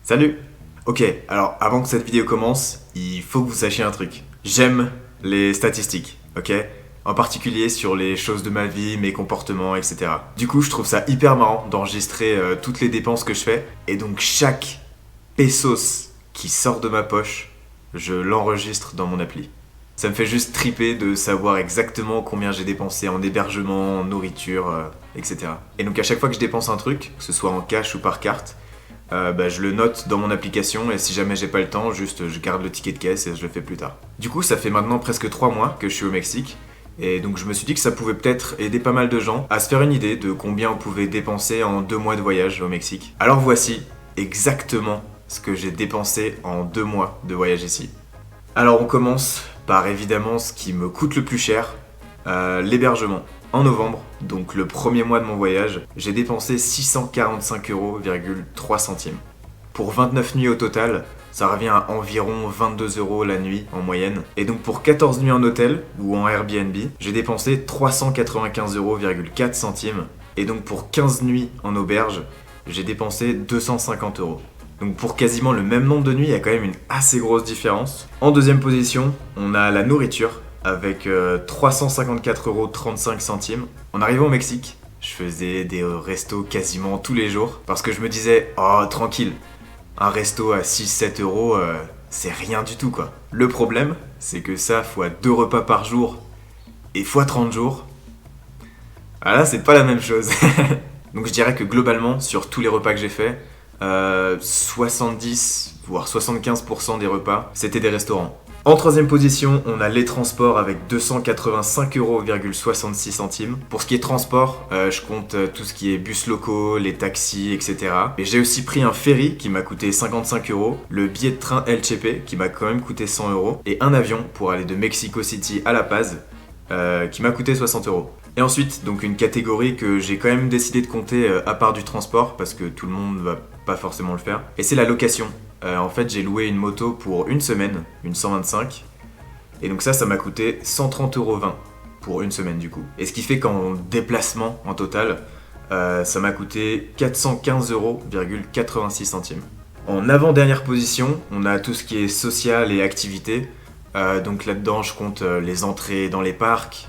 Salut! Ok, alors avant que cette vidéo commence, il faut que vous sachiez un truc. J'aime les statistiques, ok? En particulier sur les choses de ma vie, mes comportements, etc. Du coup, je trouve ça hyper marrant d'enregistrer toutes les dépenses que je fais. Et donc chaque pesos qui sort de ma poche, je l'enregistre dans mon appli. Ça me fait juste triper de savoir exactement combien j'ai dépensé en hébergement, en nourriture, etc. Et donc à chaque fois que je dépense un truc, que ce soit en cash ou par carte, je le note dans mon application et si jamais j'ai pas le temps, juste je garde le ticket de caisse et je le fais plus tard. Du coup, ça fait maintenant presque 3 mois que je suis au Mexique et donc je me suis dit que ça pouvait peut-être aider pas mal de gens à se faire une idée de combien on pouvait dépenser en 2 mois de voyage au Mexique. Alors voici exactement ce que j'ai dépensé en 2 mois de voyage ici. Alors on commence par évidemment ce qui me coûte le plus cher, l'hébergement. En novembre, donc le premier mois de mon voyage, j'ai dépensé 645,3 €. Pour 29 nuits au total, ça revient à environ 22 € la nuit en moyenne. Et donc pour 14 nuits en hôtel ou en Airbnb, j'ai dépensé 395,4 €. Et donc pour 15 nuits en auberge, j'ai dépensé 250 €. Donc pour quasiment le même nombre de nuits, il y a quand même une assez grosse différence. En deuxième position, on a la nourriture, avec 354,35 €. En arrivant au Mexique, je faisais des restos quasiment tous les jours parce que je me disais, oh tranquille, un resto à 6-7 €, c'est rien du tout quoi. Le problème, c'est que ça fois 2 repas par jour et fois 30 jours, ah là c'est pas la même chose. Donc je dirais que globalement, sur tous les repas que j'ai fait, 70 voire 75% des repas, c'était des restaurants. En troisième position, on a les transports avec 285,66 €. Pour ce qui est transport, je compte tout ce qui est bus locaux, les taxis, etc. Et j'ai aussi pris un ferry qui m'a coûté 55 €, le billet de train El Chepe qui m'a quand même coûté 100 €, et un avion pour aller de Mexico City à La Paz qui m'a coûté 60 €. Et ensuite, donc une catégorie que j'ai quand même décidé de compter à part du transport, parce que tout le monde va pas forcément le faire, et c'est la location. En fait, j'ai loué une moto pour une semaine, une 125, et donc ça m'a coûté 130,20 € pour une semaine du coup. Et ce qui fait qu'en déplacement en total, ça m'a coûté 415,86 €. En avant-dernière position, on a tout ce qui est social et activités. Donc là-dedans, je compte les entrées dans les parcs,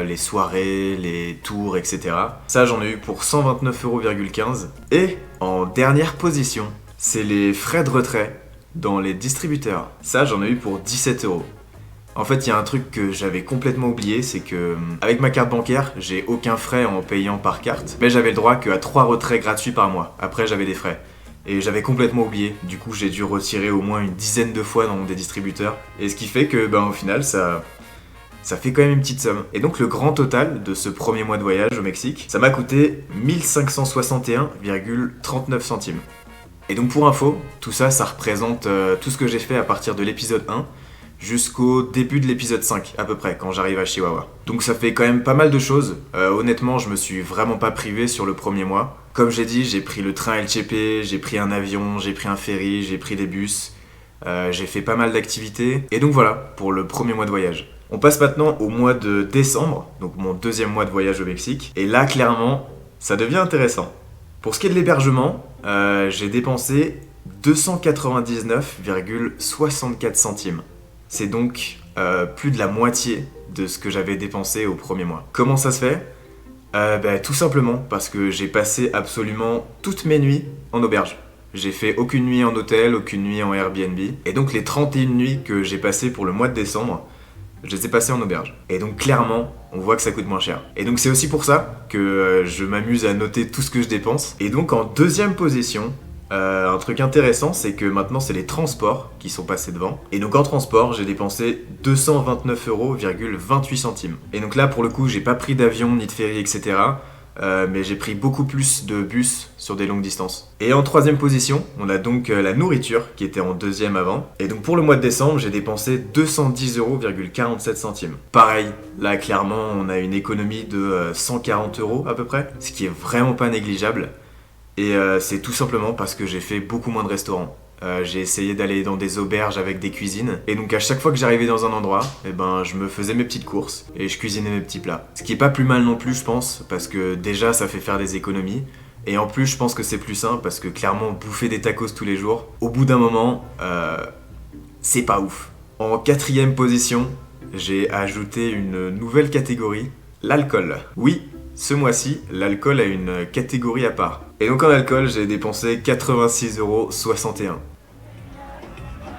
les soirées, les tours, etc. Ça, j'en ai eu pour 129,15 €. Et en dernière position, c'est les frais de retrait dans les distributeurs. Ça, j'en ai eu pour 17 €. En fait, il y a un truc que j'avais complètement oublié, c'est que avec ma carte bancaire, j'ai aucun frais en payant par carte, mais j'avais le droit qu'à 3 retraits gratuits par mois. Après, j'avais des frais. Et j'avais complètement oublié, du coup j'ai dû retirer au moins une dizaine de fois dans des distributeurs. Et ce qui fait que, au final, ça fait quand même une petite somme. Et donc le grand total de ce premier mois de voyage au Mexique, ça m'a coûté 1561,39 €. Et donc pour info, tout ça, ça représente tout ce que j'ai fait à partir de l'épisode 1 jusqu'au début de l'épisode 5 à peu près, quand j'arrive à Chihuahua. Donc ça fait quand même pas mal de choses. Honnêtement, je me suis vraiment pas privé sur le premier mois. Comme j'ai dit, j'ai pris le train El Chepe, j'ai pris un avion, j'ai pris un ferry, j'ai pris des bus, j'ai fait pas mal d'activités. Et donc voilà, pour le premier mois de voyage. On passe maintenant au mois de décembre, donc mon deuxième mois de voyage au Mexique. Et là, clairement, ça devient intéressant. Pour ce qui est de l'hébergement, j'ai dépensé 299,64 €. C'est donc plus de la moitié de ce que j'avais dépensé au premier mois. Comment ça se fait ? Tout simplement parce que j'ai passé absolument toutes mes nuits en auberge. J'ai fait aucune nuit en hôtel, aucune nuit en Airbnb. Et donc les 31 nuits que j'ai passées pour le mois de décembre, je les ai passées en auberge. Et donc clairement, on voit que ça coûte moins cher. Et donc c'est aussi pour ça que je m'amuse à noter tout ce que je dépense. Et donc en deuxième position, un truc intéressant, c'est que maintenant c'est les transports qui sont passés devant. Et donc en transport, j'ai dépensé 229,28 €. Et donc là, pour le coup, j'ai pas pris d'avion ni de ferry, etc. Mais j'ai pris beaucoup plus de bus sur des longues distances. Et en troisième position, on a donc la nourriture qui était en deuxième avant. Et donc pour le mois de décembre, j'ai dépensé 210,47 €. Pareil, là clairement, on a une économie de 140 € à peu près, ce qui est vraiment pas négligeable. Et c'est tout simplement parce que j'ai fait beaucoup moins de restaurants. J'ai essayé d'aller dans des auberges avec des cuisines. Et donc à chaque fois que j'arrivais dans un endroit, je me faisais mes petites courses et je cuisinais mes petits plats. Ce qui est pas plus mal non plus, je pense, parce que déjà ça fait faire des économies. Et en plus, je pense que c'est plus sain parce que clairement, bouffer des tacos tous les jours, au bout d'un moment, c'est pas ouf. En 4e position, j'ai ajouté une nouvelle catégorie, l'alcool. Oui, ce mois-ci, l'alcool a une catégorie à part. Et donc en alcool, j'ai dépensé 86,61 €.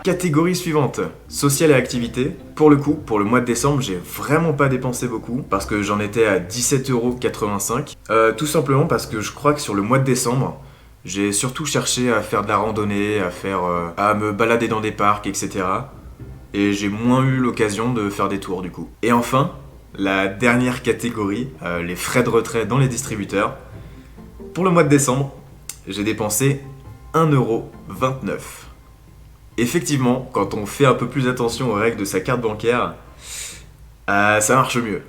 Catégorie suivante, social et activité. Pour le coup, pour le mois de décembre, j'ai vraiment pas dépensé beaucoup parce que j'en étais à 17,85 €. Tout simplement parce que je crois que sur le mois de décembre, j'ai surtout cherché à faire de la randonnée, à me balader dans des parcs, etc. Et j'ai moins eu l'occasion de faire des tours du coup. Et enfin, la dernière catégorie, les frais de retrait dans les distributeurs. Pour le mois de décembre, j'ai dépensé 1,29 €. Effectivement, quand on fait un peu plus attention aux règles de sa carte bancaire, ça marche mieux.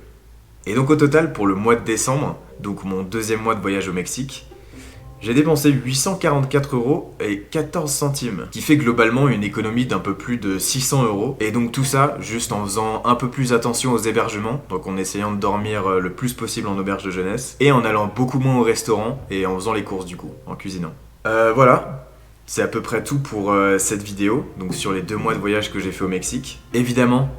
Et donc au total, pour le mois de décembre, donc mon 2e mois de voyage au Mexique, j'ai dépensé 844,14 €, qui fait globalement une économie d'un peu plus de 600 €. Et donc tout ça, juste en faisant un peu plus attention aux hébergements, donc en essayant de dormir le plus possible en auberge de jeunesse, et en allant beaucoup moins au restaurant, et en faisant les courses du coup, en cuisinant. Voilà. C'est à peu près tout pour cette vidéo, donc sur les 2 mois de voyage que j'ai fait au Mexique. Évidemment,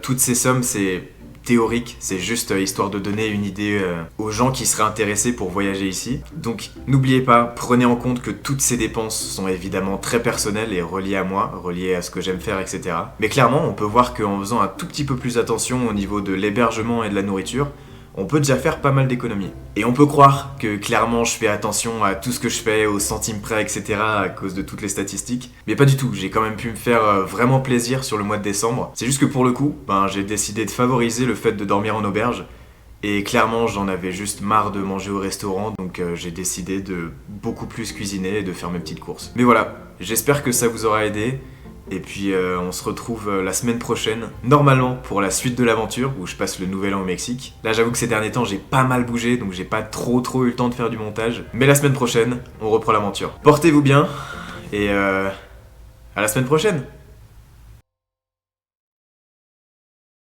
toutes ces sommes, c'est théorique, c'est juste histoire de donner une idée aux gens qui seraient intéressés pour voyager ici. Donc n'oubliez pas, prenez en compte que toutes ces dépenses sont évidemment très personnelles et reliées à moi, reliées à ce que j'aime faire, etc. Mais clairement, on peut voir qu'en faisant un tout petit peu plus attention au niveau de l'hébergement et de la nourriture, on peut déjà faire pas mal d'économies. Et on peut croire que clairement je fais attention à tout ce que je fais, aux centimes près, etc. à cause de toutes les statistiques. Mais pas du tout, j'ai quand même pu me faire vraiment plaisir sur le mois de décembre. C'est juste que pour le coup, j'ai décidé de favoriser le fait de dormir en auberge. Et clairement, j'en avais juste marre de manger au restaurant, donc j'ai décidé de beaucoup plus cuisiner et de faire mes petites courses. Mais voilà, j'espère que ça vous aura aidé. Et puis on se retrouve la semaine prochaine, normalement pour la suite de l'aventure, où je passe le nouvel an au Mexique. Là j'avoue que ces derniers temps j'ai pas mal bougé, donc j'ai pas trop eu le temps de faire du montage. Mais la semaine prochaine, on reprend l'aventure. Portez-vous bien, et à la semaine prochaine.